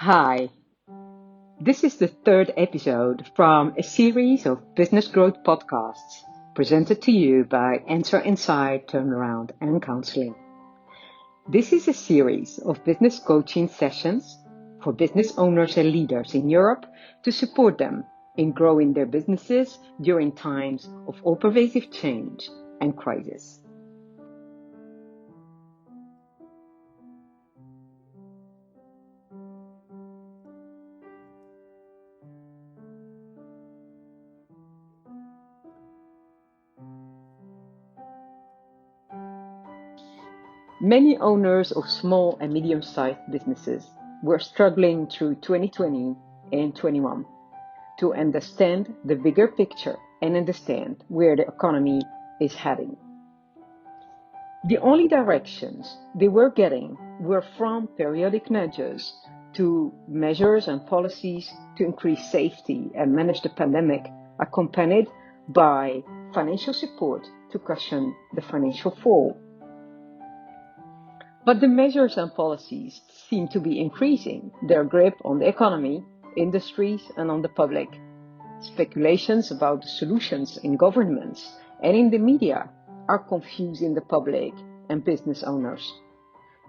Hi, this is the third episode from a series of business growth podcasts presented to you by Enter Inside Turnaround and Counseling. This is a series of business coaching sessions for business owners and leaders in Europe to support them in growing their businesses during times of all-pervasive change and crisis. Many owners of small and medium-sized businesses were struggling through 2020 and 21 to understand the bigger picture and understand where the economy is heading. The only directions they were getting were from periodic nudges to measures and policies to increase safety and manage the pandemic, accompanied by financial support to cushion the financial fall. But the measures and policies seem to be increasing their grip on the economy, industries, and on the public. Speculations about the solutions in governments and in the media are confusing the public and business owners.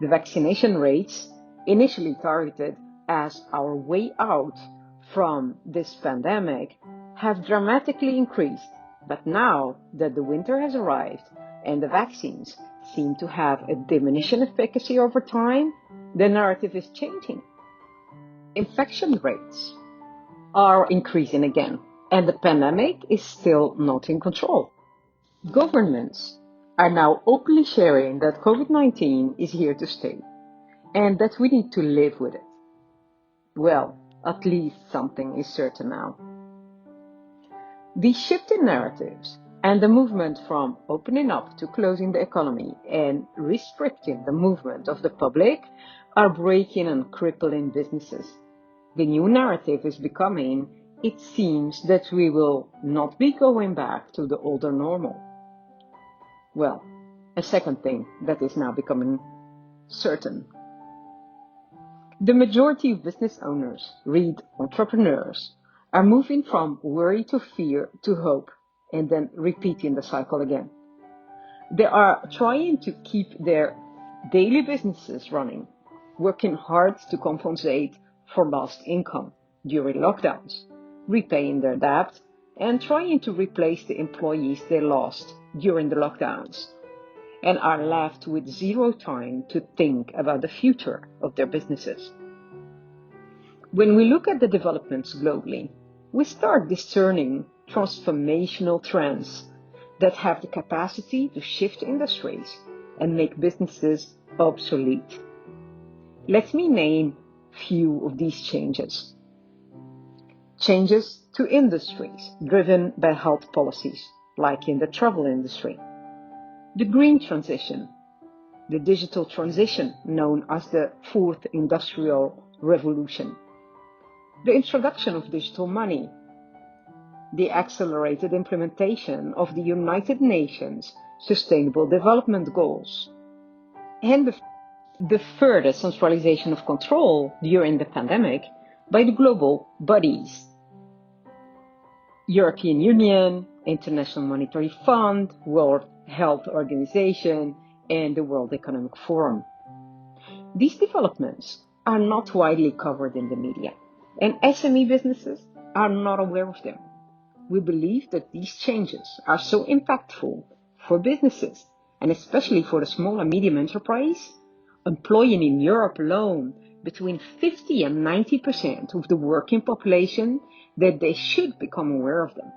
The vaccination rates, initially targeted as our way out from this pandemic, have dramatically increased. But now that the winter has arrived and the vaccines seem to have a diminishing efficacy over time, the narrative is changing. Infection rates are increasing again, and the pandemic is still not in control. Governments are now openly sharing that COVID-19 is here to stay and that we need to live with it. Well, at least something is certain now. These shift in narratives and the movement from opening up to closing the economy and restricting the movement of the public are breaking and crippling businesses. The new narrative is becoming, it seems that we will not be going back to the older normal. Well, a second thing that is now becoming certain. The majority of business owners, read entrepreneurs, are moving from worry to fear to hope and then repeating the cycle again. They are trying to keep their daily businesses running, working hard to compensate for lost income during lockdowns, repaying their debt, and trying to replace the employees they lost during the lockdowns, and are left with zero time to think about the future of their businesses. When we look at the developments globally, we start discerning transformational trends that have the capacity to shift industries and make businesses obsolete. Let me name few of these changes. Changes to industries driven by health policies, like in the travel industry. The green transition, the digital transition known as the fourth industrial revolution. The introduction of digital money, the accelerated implementation of the United Nations Sustainable Development Goals, and the further centralization of control during the pandemic by the global bodies. European Union, International Monetary Fund, World Health Organization, and the World Economic Forum. These developments are not widely covered in the media, and SME businesses are not aware of them. We believe that these changes are so impactful for businesses, and especially for the small and medium enterprise, employing in Europe alone between 50 and 90% of the working population, that they should become aware of them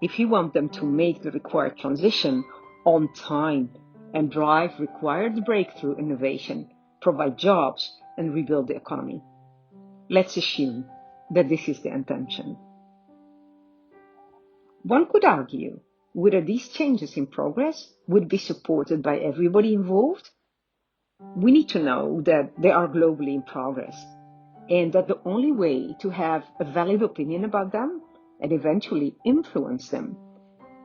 if you want them to make the required transition on time and drive required breakthrough innovation, provide jobs, and rebuild the economy. Let's assume that this is the intention. One could argue whether these changes in progress would be supported by everybody involved. We need to know that they are globally in progress, and that the only way to have a valid opinion about them and eventually influence them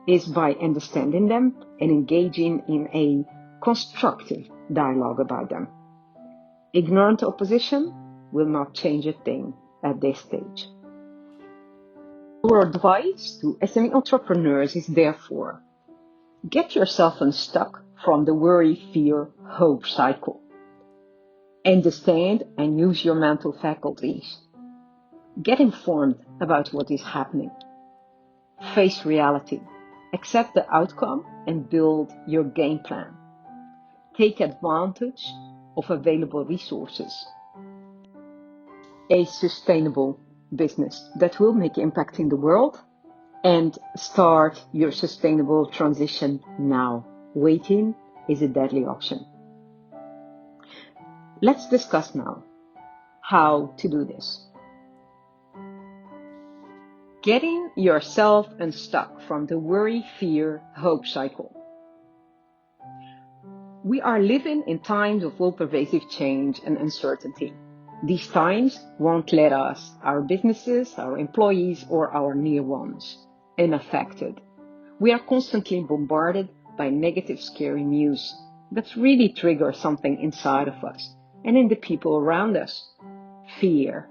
is by understanding them and engaging in a constructive dialogue about them. Ignorant opposition will not change a thing at this stage. Our advice to SME entrepreneurs is therefore, get yourself unstuck from the worry, fear, hope cycle. Understand and use your mental faculties. Get informed about what is happening. Face reality. Accept the outcome and build your game plan. Take advantage of available resources. A sustainable business that will make impact in the world, and start your sustainable transition now. Waiting is a deadly option. Let's discuss now how to do this. Getting yourself unstuck from the worry, fear, hope cycle. We are living in times of all-pervasive change and uncertainty. These times won't let us, our businesses, our employees, or our near ones, unaffected. We are constantly bombarded by negative, scary news that really triggers something inside of us and in the people around us. Fear.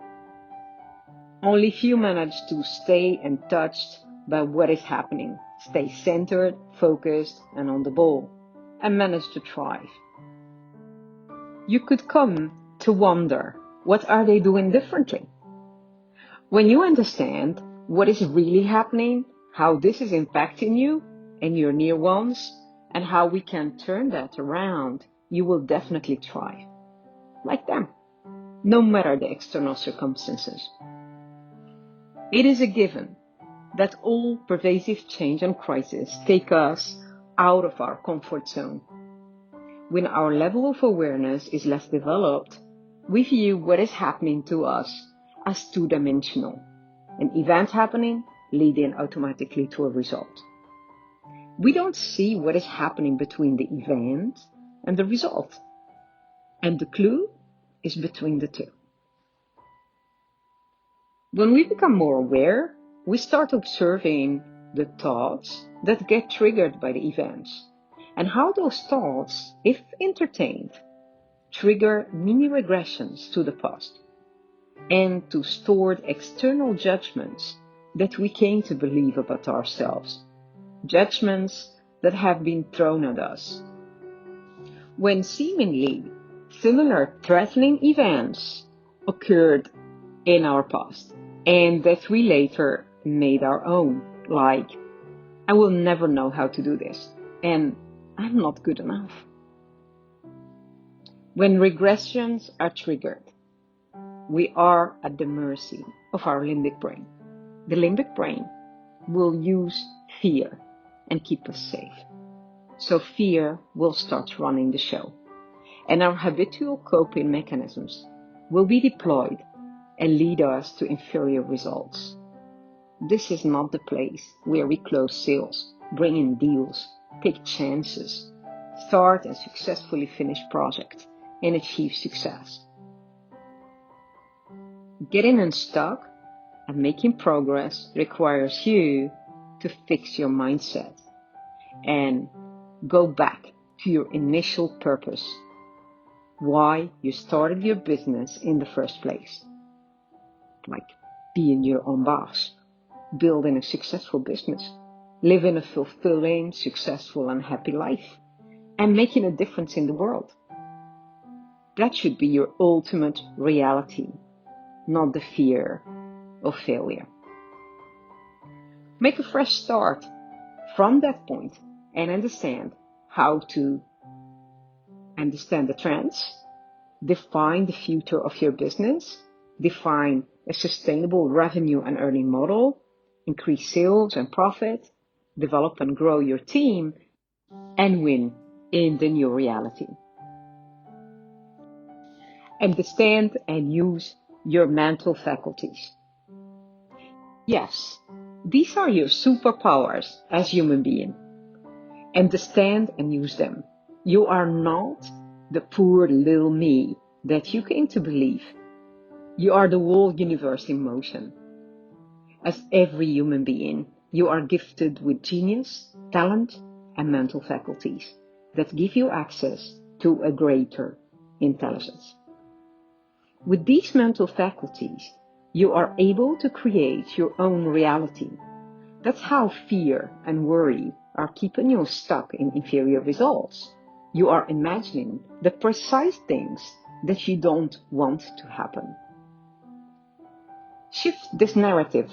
Only few manage to stay untouched by what is happening, stay centered, focused, and on the ball, and manage to thrive. You could come to wonder, what are they doing differently? When you understand what is really happening, how this is impacting you and your near ones, and how we can turn that around, you will definitely thrive, like them, no matter the external circumstances. It is a given that all pervasive change and crisis take us out of our comfort zone. When our level of awareness is less developed, we view what is happening to us as two-dimensional, an event happening leading automatically to a result. We don't see what is happening between the event and the result, and the clue is between the two. When we become more aware, we start observing the thoughts that get triggered by the events, and how those thoughts, if entertained, trigger mini regressions to the past and to stored external judgments that we came to believe about ourselves, judgments that have been thrown at us. When seemingly similar threatening events occurred in our past and that we later made our own, like, I will never know how to do this, and I'm not good enough. When regressions are triggered, we are at the mercy of our limbic brain. The limbic brain will use fear and keep us safe. So fear will start running the show, and our habitual coping mechanisms will be deployed and lead us to inferior results. This is not the place where we close sales, bring in deals, take chances, start and successfully finish projects, and achieve success. Getting unstuck and making progress requires you to fix your mindset and go back to your initial purpose, why you started your business in the first place. Like being your own boss, building a successful business, living a fulfilling, successful, and happy life, and making a difference in the world. That should be your ultimate reality, not the fear of failure. Make a fresh start from that point and understand how to understand the trends, define the future of your business, define a sustainable revenue and earning model, increase sales and profit, develop and grow your team, and win in the new reality. Understand and use your mental faculties. Yes, these are your superpowers as human beings. Understand and use them. You are not the poor little me that you came to believe. You are the whole universe in motion. As every human being, you are gifted with genius, talent, and mental faculties that give you access to a greater intelligence. With these mental faculties, you are able to create your own reality. That's how fear and worry are keeping you stuck in inferior results. You are imagining the precise things that you don't want to happen. Shift this narrative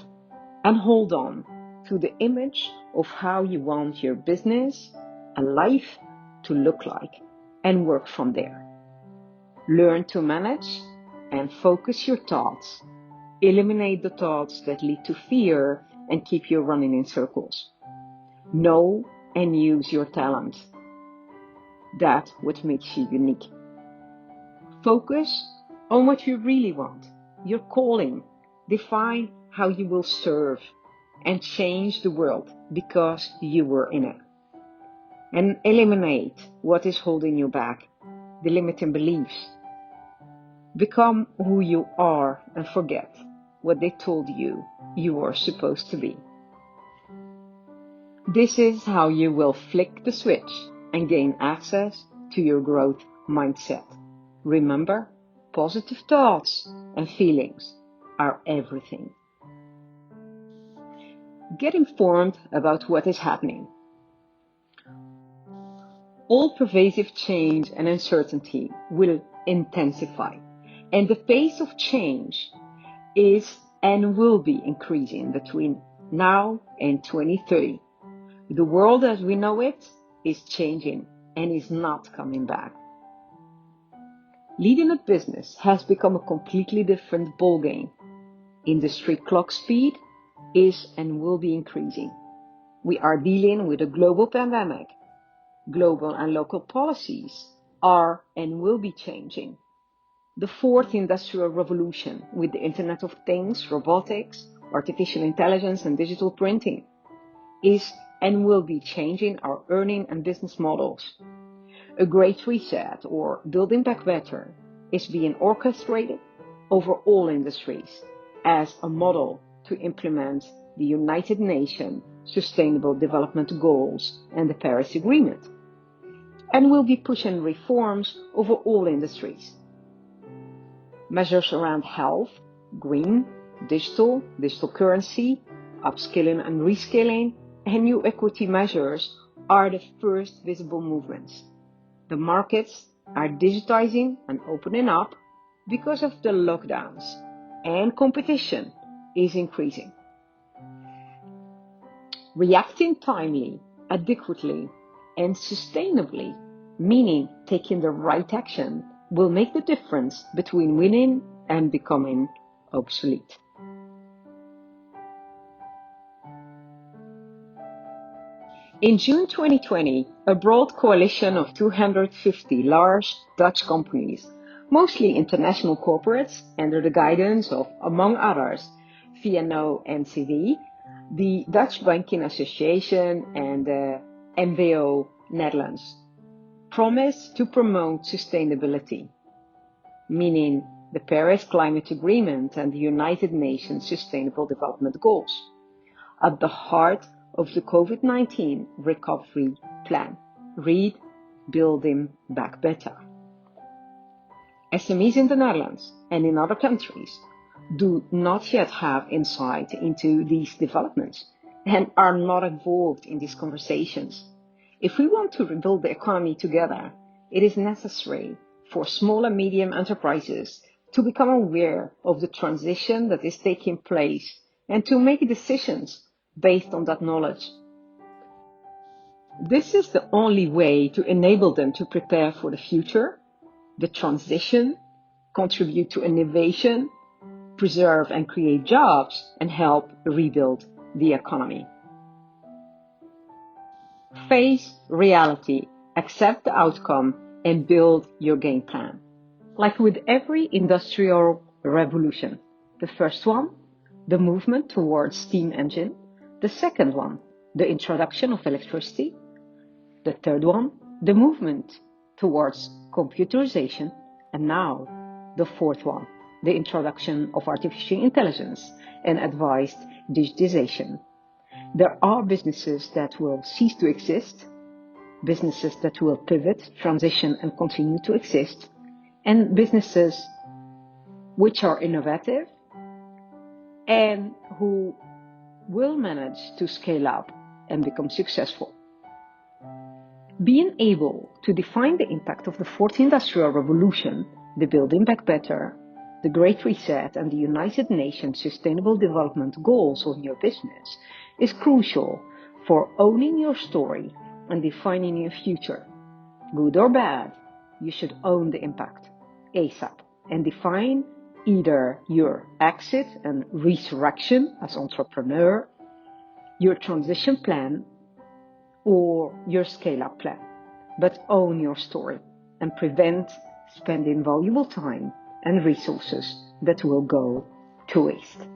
and hold on to the image of how you want your business and life to look like and work from there. Learn to manage and focus your thoughts. Eliminate the thoughts that lead to fear and keep you running in circles. Know and use your talent. That's what makes you unique. Focus on what you really want, your calling. Define how you will serve and change the world because you were in it. And eliminate what is holding you back, the limiting beliefs. Become who you are and forget what they told you you were supposed to be. This is how you will flick the switch and gain access to your growth mindset. Remember, positive thoughts and feelings are everything. Get informed about what is happening. All pervasive change and uncertainty will intensify, and the pace of change is and will be increasing between now and 2030. The world as we know it is changing and is not coming back. Leading a business has become a completely different ballgame. Industry clock speed is and will be increasing. We are dealing with a global pandemic. Global and local policies are and will be changing. The fourth industrial revolution with the Internet of Things, robotics, artificial intelligence, and digital printing is and will be changing our earning and business models. A great reset, or building back better, is being orchestrated over all industries as a model to implement the United Nations Sustainable Development Goals and the Paris Agreement, and will be pushing reforms over all industries. Measures around health, green, digital currency, upskilling and reskilling, and new equity measures are the first visible movements. The markets are digitizing and opening up because of the lockdowns, and competition is increasing. Reacting timely, adequately, and sustainably, meaning taking the right action, will make the difference between winning and becoming obsolete. In June 2020, a broad coalition of 250 large Dutch companies, mostly international corporates, under the guidance of, among others, VNO-NCW, the Dutch Banking Association, and the MVO Netherlands, promised to promote sustainability, meaning the Paris Climate Agreement and the United Nations Sustainable Development Goals, at the heart of the COVID-19 recovery plan. Read Building Back Better. SMEs in the Netherlands and in other countries do not yet have insight into these developments and are not involved in these conversations. If we want to rebuild the economy together, it is necessary for small and medium enterprises to become aware of the transition that is taking place and to make decisions based on that knowledge. This is the only way to enable them to prepare for the future, the transition, contribute to innovation, preserve and create jobs, and help rebuild the economy. Face reality, accept the outcome, and build your game plan. Like with every industrial revolution, the first one, the movement towards steam engine, the second one, the introduction of electricity, the third one, the movement towards computerization, and now the fourth one, the introduction of artificial intelligence and advanced digitization. There are businesses that will cease to exist, businesses that will pivot, transition, and continue to exist, and businesses which are innovative and who will manage to scale up and become successful. Being able to define the impact of the Fourth Industrial Revolution, the Building Back Better, the Great Reset, and the United Nations Sustainable Development Goals on your business is crucial for owning your story and defining your future. Good or bad, you should own the impact ASAP and define either your exit and resurrection as entrepreneur, your transition plan, or your scale-up plan. But own your story and prevent spending valuable time and resources that will go to waste.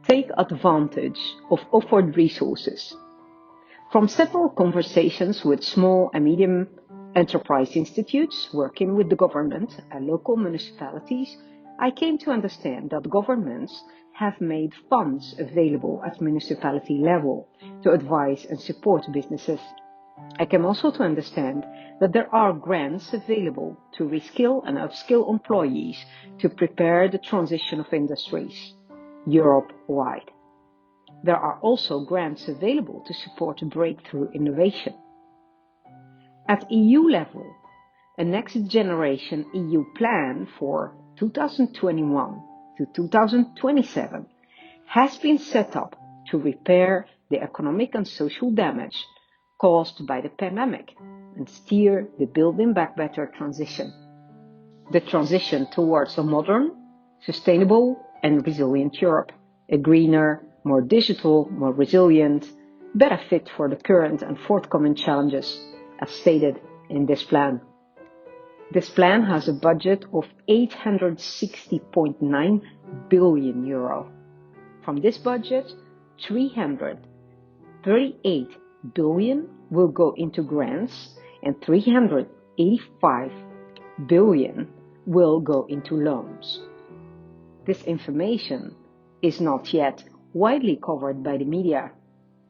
Take advantage of offered resources. From several conversations with small and medium enterprise institutes working with the government and local municipalities, I came to understand that governments have made funds available at municipality level to advise and support businesses. I came also to understand that there are grants available to reskill and upskill employees to prepare the transition of industries Europe-wide. There are also grants available to support breakthrough innovation. At EU level, a next generation EU plan for 2021 to 2027 has been set up to repair the economic and social damage caused by the pandemic and steer the Building Back Better transition. The transition towards a modern, sustainable, and resilient Europe, a greener, more digital, more resilient, better fit for the current and forthcoming challenges, as stated in this plan. This plan has a budget of 860.9 billion euro. From this budget, 338 billion will go into grants and 385 billion will go into loans. This information is not yet widely covered by the media.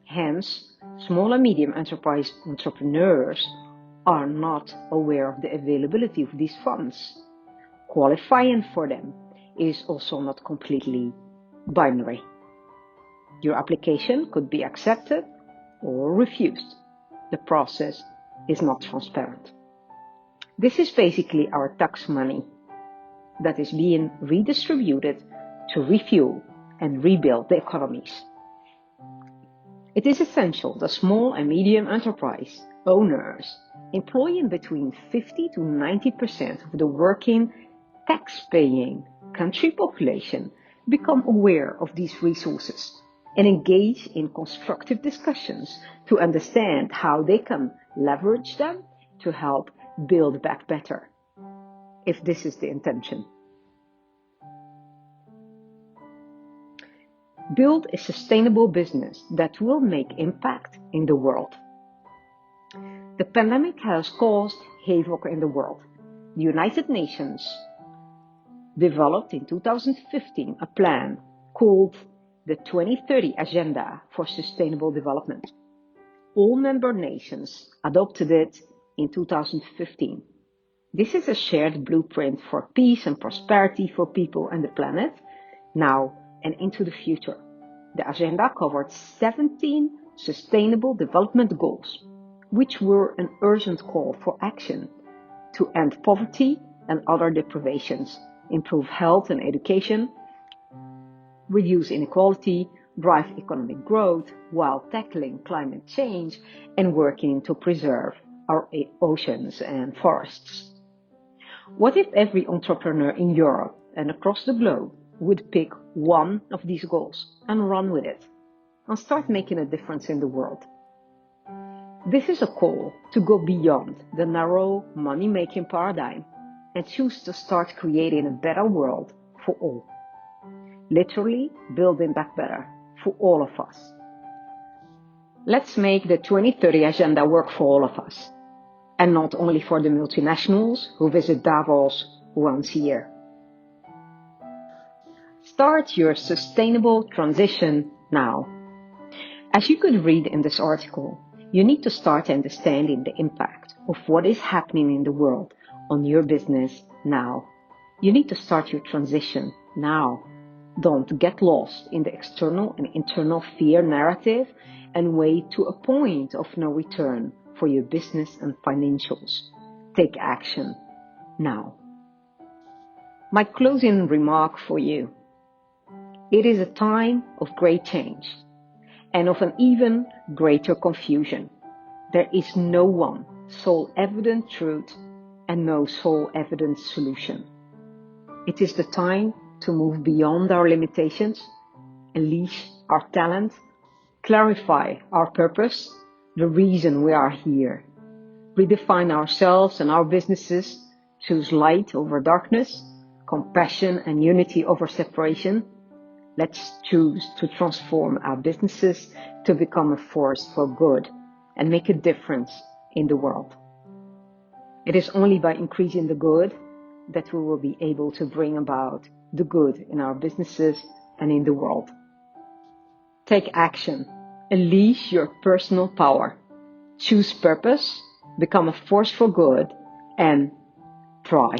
Hence, small and medium enterprise entrepreneurs are not aware of the availability of these funds. Qualifying for them is also not completely binary. Your application could be accepted or refused. The process is not transparent. This is basically our tax money that is being redistributed to refuel and rebuild the economies. It is essential that small and medium enterprise owners employing between 50 to 90% of the working tax-paying country population become aware of these resources and engage in constructive discussions to understand how they can leverage them to help build back better, if this is the intention. Build a sustainable business that will make impact in the world. The pandemic has caused havoc in the world. The United Nations developed in 2015 a plan called the 2030 Agenda for Sustainable Development. All member nations adopted it in 2015. This is a shared blueprint for peace and prosperity for people and the planet, now and into the future. The agenda covered 17 sustainable development goals, which were an urgent call for action to end poverty and other deprivations, improve health and education, reduce inequality, drive economic growth while tackling climate change and working to preserve our oceans and forests. What if every entrepreneur in Europe and across the globe would pick one of these goals and run with it and start making a difference in the world? This is a call to go beyond the narrow money-making paradigm and choose to start creating a better world for all. Literally building back better for all of us. Let's make the 2030 Agenda work for all of us, and not only for the multinationals who visit Davos once a year. Start your sustainable transition now. As you could read in this article, you need to start understanding the impact of what is happening in the world on your business now. You need to start your transition now. Don't get lost in the external and internal fear narrative and wait to a point of no return for your business and financials. Take action now. My closing remark for you. It is a time of great change and of an even greater confusion. There is no one sole evident truth and no sole evident solution. It is the time to move beyond our limitations, unleash our talent, clarify our purpose, the reason we are here, redefine ourselves and our businesses, choose light over darkness, compassion and unity over separation. Let's choose to transform our businesses to become a force for good and make a difference in the world. It is only by increasing the good that we will be able to bring about the good in our businesses and in the world. Take action, unleash your personal power, choose purpose, become a force for good, and thrive.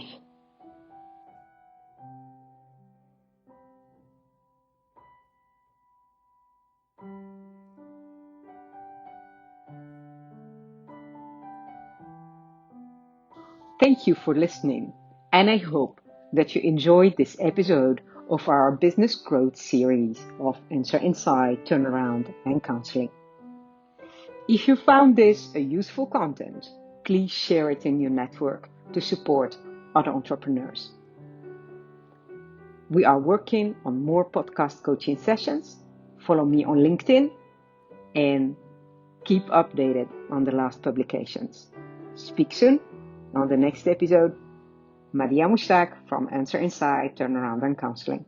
Thank you for listening, and I hope that you enjoyed this episode of our business growth series of Answer Inside, Turnaround, and Counseling. If you found this a useful content, please share it in your network to support other entrepreneurs. We are working on more podcast coaching sessions. Follow me on LinkedIn and keep updated on the last publications. Speak soon on the next episode. Maria Mushtaq from Answer Inside, Turnaround and Counseling.